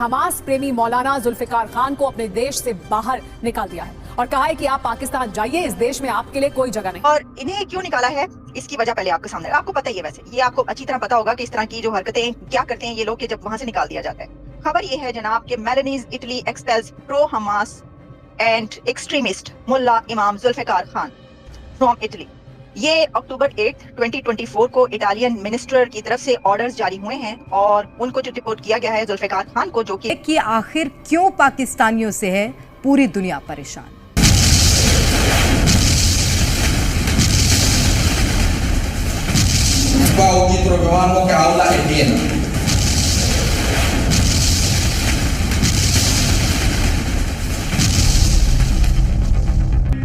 Hamas प्रेमी मौलाना जुल्फिकार खान को अपने देश से बाहर निकाल दिया है और कहा है कि आप पाकिस्तान जाइए, इस देश में आपके लिए कोई जगह नहीं। और इन्हें क्यों निकाला है इसकी वजह पहले आपके सामने, आपको पता ही है, वैसे ये आपको अच्छी तरह पता होगा कि इस तरह की जो हरकतें क्या करते हैं ये लोग कि जब वहां से निकाल दिया जाता है। खबर ये है जनाब कि Meloni's Italy expels pro Hamas and extremist मुल्ला इमाम जुल्फिकार खान फ्रॉम इटली। ये अक्टूबर 8, 2024 को इटालियन मिनिस्टर की तरफ से ऑर्डर्स जारी हुए हैं और उनको जो डिपोर्ट किया गया है जुल्फिकार खान को, जो कि आखिर क्यों पाकिस्तानियों से है पूरी दुनिया परेशान। Oggi trovavamo che aula è piena.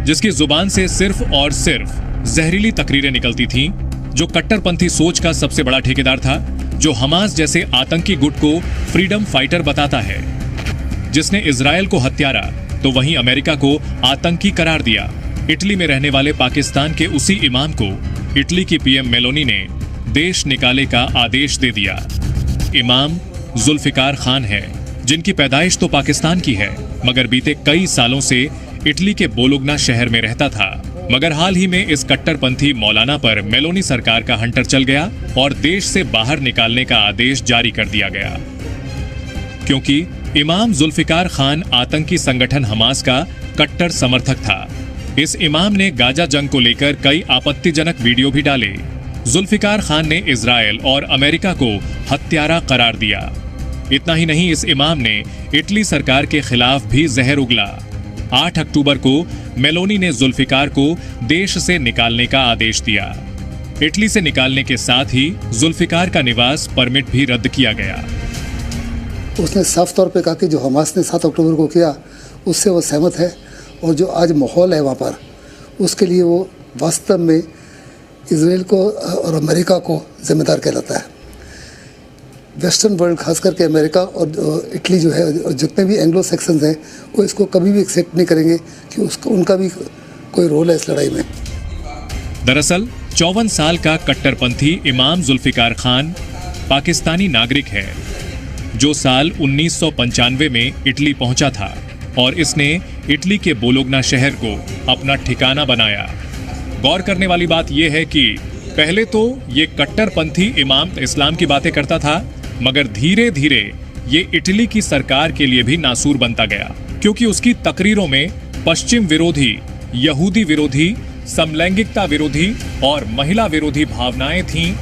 जिसकी जुबान से सिर्फ और सिर्फ जहरीली तकरीरें निकलती थीं, जो कट्टरपंथी सोच का सबसे बड़ा ठेकेदार था, जो हमास जैसे आतंकी गुट को फ्रीडम फाइटर बताता है, जिसने इजराइल को हत्यारा तो वहीं अमेरिका को आतंकी करार दिया। इटली में रहने वाले पाकिस्तान के उसी इमाम को इटली की पीएम मेलोनी ने देश निकाले का आदेश दे दिया। इमाम जुल्फिकार खान है, जिनकी पैदाइश तो पाकिस्तान की है, मगर बीते कई सालों से इटली के बोलोग्ना शहर में रहता था। मगर हाल ही में इस कट्टरपंथी मौलाना पर मेलोनी सरकार का हंटर चल गया और देश से बाहर निकालने का आदेश जारी कर दिया गया, क्योंकि इमाम जुल्फिकार खान आतंकी संगठन हमास का कट्टर समर्थक था। इस इमाम ने गाजा जंग को लेकर कई आपत्तिजनक वीडियो भी डाले। जुल्फिकार खान ने इजराइल और अमेरिका को हत्यारा करार दिया। इतना ही नहीं, इस इमाम ने इटली सरकार के खिलाफ भी जहर उगला। 8 अक्टूबर को मेलोनी ने जुल्फिकार को देश से निकालने का आदेश दिया। इटली से निकालने के साथ ही जुल्फिकार का निवास परमिट भी रद्द किया गया। उसने साफ तौर पे कहा कि जो हमास ने 7 अक्टूबर को किया उससे वो सहमत है, और जो आज माहौल है वहाँ पर उसके लिए वो वास्तव में इजराइल को और अमेरिका को जिम्मेदार कहलाता है। वेस्टर्न वर्ल्ड खास करके अमेरिका और इटली जो है और जितने भी एंग्लो सेक्शंस हैं वो इसको कभी भी एक्सेप्ट नहीं करेंगे कि उनका भी कोई रोल है इस लड़ाई में। दरअसल 54 साल का कट्टरपंथी इमाम जुल्फिकार खान पाकिस्तानी नागरिक है, जो साल 1995 में इटली पहुंचा था और इसने इटली के बोलोग्ना शहर को अपना ठिकाना बनाया। गौर करने वाली बात यह है कि पहले तो ये कट्टरपंथी इमाम इस्लाम की बातें करता था, मगर धीरे धीरे ये इटली की सरकार के लिए भी नासूर बनता गया, क्योंकि उसकी तकरीरों में पश्चिम विरोधी, यहूदी विरोधी, समलैंगिकता विरोधी और महिला विरोधी भावनाएं थीं।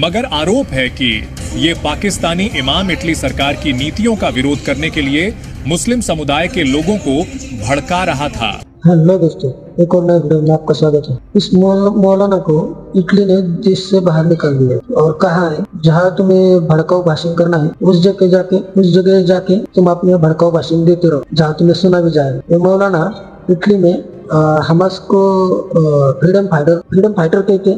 मगर आरोप है कि ये पाकिस्तानी इमाम इटली सरकार की नीतियों का विरोध करने के लिए मुस्लिम समुदाय के लोगों को भड़का रहा था। हेलो दोस्तों, एक और नए वीडियो में आपका स्वागत है। इस मौलाना को इटली ने देश से बाहर निकाल दिया और कहा है जहाँ तुम्हें भड़काऊ भाषण करना है उस जगह जाके तुम अपने भड़काऊ भाषण देते रहो, जहाँ तुम्हें सुना भी जाएगा। ये मौलाना इटली में हमास को फ्रीडम फाइटर कहते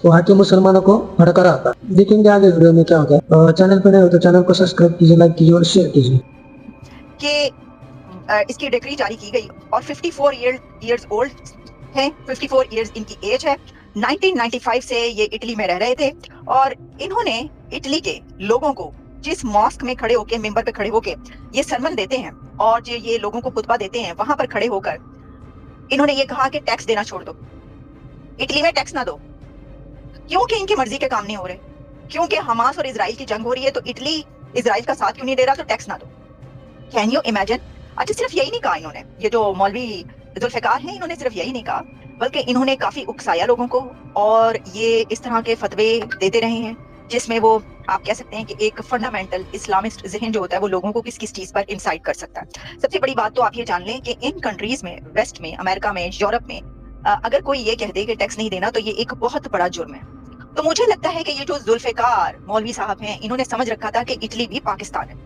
वहाँ के मुसलमानों को भड़का रहा था। देखेंगे आगे वीडियो में क्या होगा। चैनल पे नए हो तो चैनल को सब्सक्राइब कीजिए, लाइक कीजिए और शेयर कीजिए। इसकी डिक्री जारी की गई और 54 इयर्स ओल्ड हैं, 54 इयर्स इनकी एज है। 1995 से ये इटली में रह रहे थे और इन्होंने इटली के लोगों को जिस मॉस्क में खड़े होके, मिंबर पे खड़े होके ये सरमन देते हैं और जो ये लोगों को खुतबा देते हैं, वहां पर खड़े होकर इन्होंने ये कहा कि टैक्स देना छोड़ दो, इटली में टैक्स ना दो, क्योंकि इनकी मर्जी के काम नहीं हो रहे, क्योंकि हमास और इजराइल की जंग हो रही है, तो इटली इजराइल का साथ क्यों नहीं दे रहा, तो टैक्स ना दो। Can you imagine? अच्छा, सिर्फ यही नहीं कहा इन्होंने, ये जो मौलवी जुल्फिकार हैं इन्होंने सिर्फ यही नहीं कहा, बल्कि इन्होंने काफी उकसाया लोगों को और ये इस तरह के फतवे देते रहे हैं जिसमें वो आप कह सकते हैं कि एक फंडामेंटल इस्लामिस्ट ज़हन जो होता है वो लोगों को किस किस चीज पर इंसाइट कर सकता है। सबसे बड़ी बात तो आप ये जान लें कि इन कंट्रीज में, वेस्ट में, अमेरिका में, यूरोप में, अगर कोई ये कह दे कि टैक्स नहीं देना तो ये एक बहुत बड़ा जुर्म है। तो मुझे लगता है कि ये जो जुल्फिकार मौलवी साहब हैं इन्होंने समझ रखा था कि इटली भी पाकिस्तान है।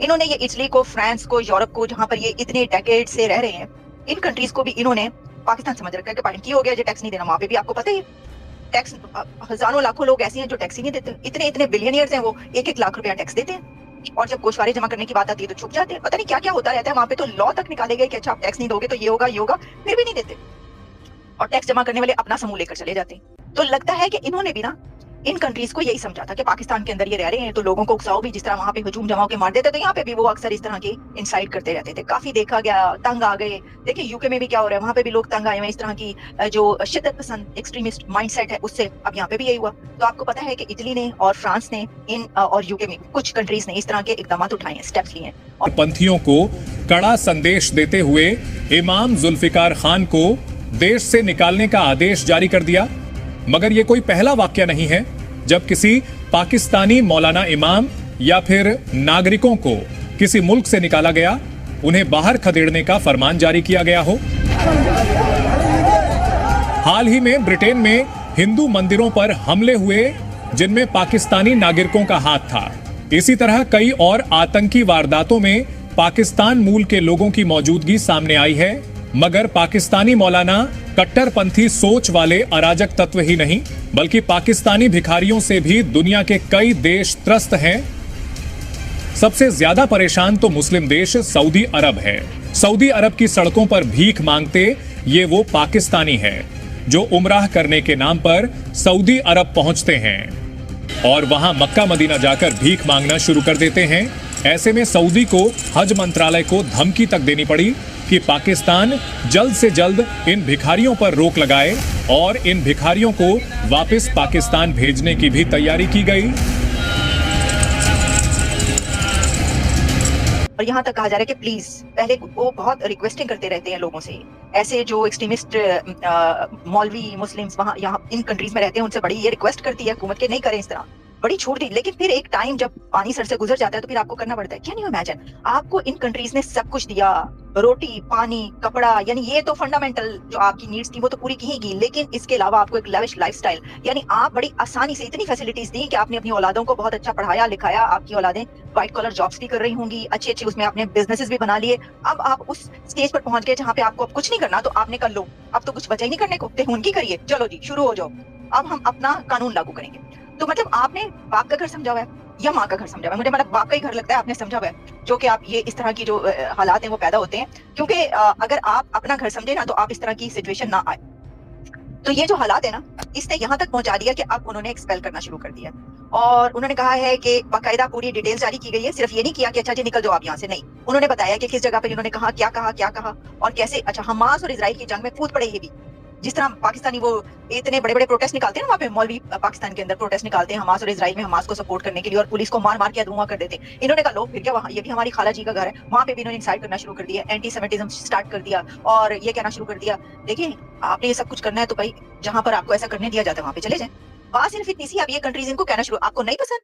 इन्होंने ये इटली को, फ्रांस को, यूरोप को, जहां पर ये इतने डेकेड से रह रहे हैं, इन कंट्रीज को भी इन्होंने पाकिस्तान समझ रखा है कि पॉइंट की हो गया जो टैक्स नहीं देना। वहां पे भी आपको पता ही टैक्स, हजारों लाखों लोग ऐसे हैं जो टैक्स ही नहीं देते। इतने बिलियनियर्स हैं, वो 1-1 लाख रुपया टैक्स देते हैं और जब गोशवारे जमा करने की बात आती है तो छुप जाते हैं। पता नहीं क्या क्या होता रहता है वहां पे। तो लॉ तक निकाले गए कि अच्छा आप टैक्स नहीं दोगे तो ये होगा, फिर भी नहीं देते और टैक्स जमा करने वाले अपना समूह लेकर चले जाते हैं। तो लगता है कि इन्होंने भी ना इन कंट्रीज को यही समझा था कि पाकिस्तान के अंदर ये रह रहे हैं तो लोगों को उकसाओ भी, जिस तरह वहां पे हजूम जमाओ के मार देते तो यहाँ पे भी वो अक्सर इस तरह के इंसाइट करते रहते थे। काफी देखा गया, तंग आ गए। देखिए यूके में भी क्या हो रहा है, वहां पे भी लोग तंग आए हुए इस तरह की जो शिद्दत पसंद एक्सट्रीमिस्ट माइंडसेट है उससे। अब यहाँ पे भी यही हुआ। तो आपको पता है कि इटली ने और फ्रांस ने और यूके में कुछ कंट्रीज ने इस तरह के इकदाम उठाए हैं, स्टेप्स लिए हैं। और पंथियों को कड़ा संदेश देते हुए इमाम जुल्फिकार खान को देश से निकालने का आदेश जारी कर दिया। मगर यह कोई पहला वाकया नहीं है जब किसी पाकिस्तानी मौलाना इमाम या फिर नागरिकों को किसी मुल्क से निकाला गया, उन्हें बाहर खदेड़ने का फरमान जारी किया गया हो। हाल ही में ब्रिटेन में हिंदू मंदिरों पर हमले हुए जिनमें पाकिस्तानी नागरिकों का हाथ था। इसी तरह कई और आतंकी वारदातों में पाकिस्तान मूल के लोगों की मौजूदगी सामने आई है। मगर पाकिस्तानी मौलाना कट्टरपंथी सोच वाले अराजक तत्व ही नहीं बल्कि पाकिस्तानी भिखारियों से भी दुनिया के कई देश त्रस्त हैं। सबसे ज्यादा परेशान तो मुस्लिम देश सऊदी अरब है। सऊदी अरब की सड़कों पर भीख मांगते ये वो पाकिस्तानी है जो उमराह करने के नाम पर सऊदी अरब पहुंचते हैं और वहां मक्का मदीना जाकर भीख मांगना शुरू कर देते हैं। ऐसे में सऊदी को हज मंत्रालय को धमकी तक देनी पड़ी कि पाकिस्तान जल्द से जल्द इन भिखारियों पर रोक लगाए और इन भिखारियों को वापस पाकिस्तान भेजने की भी तैयारी की गई। और यहाँ तक कहा जा रहा है कि प्लीज, पहले वो बहुत रिक्वेस्टिंग करते रहते हैं लोगों से, ऐसे जो एक्सट्रीमिस्ट मौलवी मुस्लिम्स वहाँ यहाँ इन कंट्रीज में रहते हैं उनसे बड़ी ये रिक्वेस्ट करती है हुकूमत के नहीं करें इस तरह, बड़ी छूट दी। लेकिन फिर एक टाइम जब पानी सर से गुजर जाता है तो फिर आपको करना पड़ता है। कैन यू इमेजिन, आपको इन कंट्रीज ने सब कुछ दिया, रोटी, पानी, कपड़ा, यानी ये तो फंडामेंटल जो आपकी नीड्स थी वो तो पूरी की ही, लेकिन इसके अलावा आपको एक लेविश लाइफस्टाइल, यानी आप बड़ी आसानी से इतनी फैसिलिटीज दी कि आपने अपनी औलादों को बहुत अच्छा पढ़ाया लिखाया, आपकी औलादें व्हाइट कॉलर जॉब्स भी कर रही होंगी, अच्छे अच्छे उसमें आपने बिजनेसेस भी बना लिए। अब आप उस स्टेज पर पहुंच गए जहाँ पे आपको अब कुछ नहीं करना, तो आपने कर लो, अब तो कुछ बचा ही नहीं करने को, उनकी करिए, चलो जी शुरू हो जाओ, अब हम अपना कानून लागू करेंगे। तो मतलब आपने बाप का घर समझा हुआ है या माँ का घर समझा हुआ है? मुझे मतलब बाप का ही घर लगता है आपने समझा हुआ है, जो कि आप ये इस तरह की जो हालात हैं वो पैदा होते हैं। क्योंकि अगर आप अपना घर समझे ना तो आप इस तरह की सिचुएशन ना आए। तो ये जो हालात है ना, इसने यहाँ तक पहुंचा दिया कि अब उन्होंने एक्सपेल करना शुरू कर दिया और उन्होंने कहा है कि बाकायदा पूरी डिटेल जारी की गई है। सिर्फ ये नहीं किया कि अच्छा जी निकल जाओ आप यहाँ से, नहीं, उन्होंने बताया कि किस जगह पे इन्होंने कहा, क्या कहा और कैसे। अच्छा, हमास और इजराइल की जंग में कूद पड़े ये भी, जिस तरह पाकिस्तानी वो इतने बड़े बड़े प्रोटेस्ट निकालते हैं ना, वहाँ पे मौलवी पाकिस्तान के अंदर प्रोटेस्ट निकालते हैं हमास और इजराइल में, हमास को सपोर्ट करने के लिए, और पुलिस को मार मार के धुआं कर देते हैं। इन्होंने कहा लो फिर क्या, वहाँ ये भी हमारी खाला जी का घर है, वहाँ पे भी इन्होंने इंसाइट करना शुरू कर दिया, एंटी सेमिटिज्म स्टार्ट कर दिया और ये कहना शुरू कर दिया। देखिए, आपने ये सब कुछ करना है तो भाई जहाँ पर आपको ऐसा करने दिया जाता है वहाँ पे चले जाए। बात सिर्फ इतनी सी, आप ये कंट्रीज इनको कहना शुरू, आपको नहीं पसंद